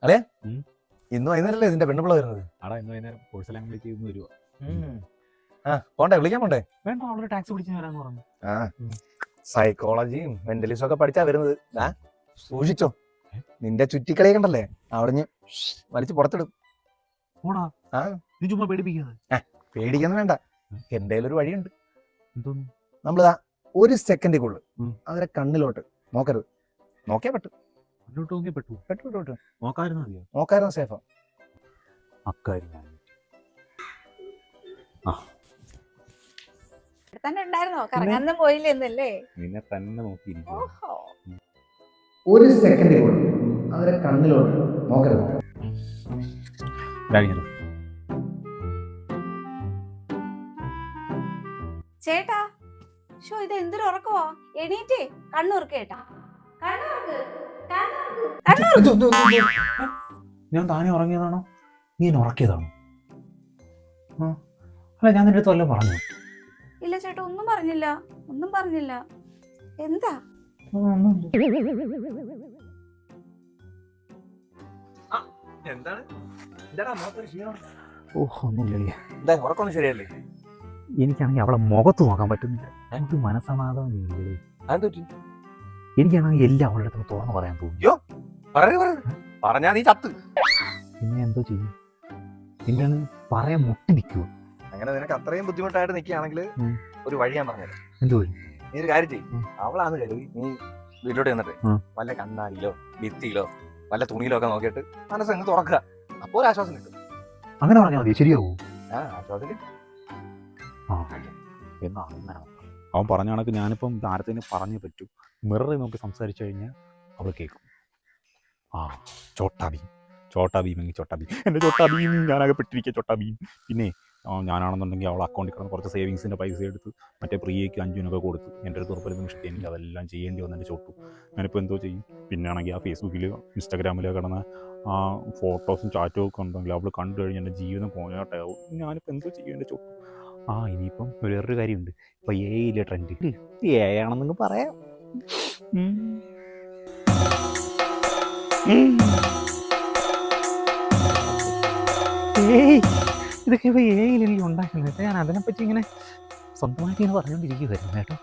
അല്ലേ ഇന്ന് വൈകുന്നേരല്ലേ ഇതിന്റെ പെണ്ണുപിള്ള വരുന്നത്? ആടാ ഇന്ന് വൈകുന്നേരം കോഴ്സെല്ലാം കംപ്ലീറ്റ് ചെയ്ത് വരുവാ. പോണ്ടേ, വിളിക്കാൻ പോണ്ടേ? വേണ്ട, അവളൊരു ടാക്സി പിടിച്ച് വരാന്ന് പറഞ്ഞു. സൈക്കോളജിയും മെന്റലിസും ഒക്കെ പഠിച്ചാ വരുന്നത്. സൂക്ഷിച്ചോ, നിന്റെ ചുറ്റിക്കളിയെ കണ്ടല്ലേ അവിടുന്ന് വലിച്ചു പുറത്തിടും. നീ ചുമ്മാ പേടിപ്പിക്കാതെ. പേടിക്കുന്ന വേണ്ട, എന്തേലും ഒരു വഴിയുണ്ട്. എന്തോന്നു? നമ്മളിതാ ഒരു സെക്കൻഡിക്കുള്ളു അവരെ കണ്ണിലോട്ട് നോക്കരുത്. നോക്കിയാ പറ്റും. നോക്കായിരുന്നു സേഫാ. അക്കാര്യം നിന്നെ തന്നെ നോക്കിയിരിക്കും. ഒരു സെക്കൻഡിക്കുള്ളു അവരെ കണ്ണിലോട്ട് നോക്കരുത്. ചേട്ടാ, ഇത് എന്തൊരു ഉറക്കവാ? എണീറ്റേ, കണ്ണുറക്കേട്ടാ. ഞാൻ താനെ ഉറങ്ങിയതാണോ? നീ എന്നെ ഉറക്കിയതാണോ? അല്ല, ഞാൻ നിന്റെ അടുത്ത് വല്ലതും പറഞ്ഞു? ഇല്ല ചേട്ടാ, ഒന്നും പറഞ്ഞില്ല. എന്താ? ഉറക്കൊന്നും ശരിയല്ലേ? എനിക്കാണെങ്കിൽ അവളെ മുഖത്ത് നോക്കാൻ പറ്റുന്നില്ല. എനിക്ക് മനസ്സമാധാനം ഇല്ലേ? എനിക്കാണെങ്കിൽ എല്ലാം അവളുടെ അടുത്ത് തുറന്നു പറയാൻ തോന്നുന്നു. പറഞ്ഞാ നീ ചത്ത്. പിന്നെ എന്തോ ചെയ്യും? എന്താണ് പറയാൻ മുട്ടി നിൽക്കുവോ? അങ്ങനെ നിനക്ക് അത്രയും ബുദ്ധിമുട്ടായിട്ട് നിൽക്കുകയാണെങ്കിൽ ഒരു വഴി ഞാൻ പറഞ്ഞുതരാം. എന്ത് വഴി? നീ ഒരു കാര്യം ചെയ്യും, അവളാന്ന് കരുതി നീ വീട്ടിലോട്ട് ചെന്നിട്ട് വല്ല കണ്ണാടിയിലോ ഭിത്തിയിലോ വല്ല തുണിയിലോ ഒക്കെ നോക്കിയിട്ട് മനസ്സങ്ങ് തുറക്കുക. അപ്പോൾ ഒരു ആശ്വാസം കിട്ടും. അങ്ങനെ പറഞ്ഞാൽ മതി, ശരിയാവൂ? ആശ്വാസം കിട്ടും. എന്നാ അവൻ പറഞ്ഞ കണക്ക് ഞാനിപ്പം താരത്തിന് പറഞ്ഞേ പറ്റൂ. മിററിൽ നോക്കി സംസാരിച്ചു കഴിഞ്ഞാൽ അവൾ കേൾക്കും. ചോട്ടാ ഭീം എങ്കിൽ ചോട്ടാ ഭീം, എൻ്റെ ചോട്ടാ ഭീം, ഞാനാകെ പെട്ടിരിക്കുക ചോട്ടാ ഭീം. പിന്നെ ഞാനാണെന്നുണ്ടെങ്കിൽ അവൾ അക്കൗണ്ടിൽ കിടന്ന് കുറച്ച് സേവിങ്സിൻ്റെ പൈസ എടുത്ത് മറ്റേ പ്രിയയ്ക്ക് 5 കൊടുത്ത് എൻ്റെ അടുത്ത് ഉറപ്പിൽ നിമിഷത്തെ എനിക്ക് അതെല്ലാം ചെയ്യേണ്ടി വന്നു. എൻ്റെ ചോട്ടു ഞാനിപ്പോൾ എന്തോ ചെയ്യും? പിന്നെ ആണെങ്കിൽ ആ ഫേസ്ബുക്കിൽ ഇൻസ്റ്റാഗ്രാമിൽ കിടന്ന ആ ഫോട്ടോസും ചാറ്റും ഒക്കെ ഉണ്ടെങ്കിൽ അവൾ കണ്ടു കഴിഞ്ഞാൽ എൻ്റെ ജീവിതം കോഞ്ഞാട്ടാവും. ഞാനിപ്പോൾ എന്തോ ചെയ്യും എൻ്റെ ചോട്ടു? ഇനിയിപ്പം വേറൊരു കാര്യമുണ്ട്. ഇപ്പം AI ട്രെൻഡ് ആണെന്നൊക്കെ പറയാം. ഇതൊക്കെ ഇപ്പോൾ AI എനിക്ക് ഉണ്ടാക്കുന്നത്. ഞാൻ അതിനെപ്പറ്റി ഇങ്ങനെ സ്വന്തമായിട്ട് ഇങ്ങനെ പറഞ്ഞുകൊണ്ടിരിക്കുമായിരുന്നു കേട്ടോ.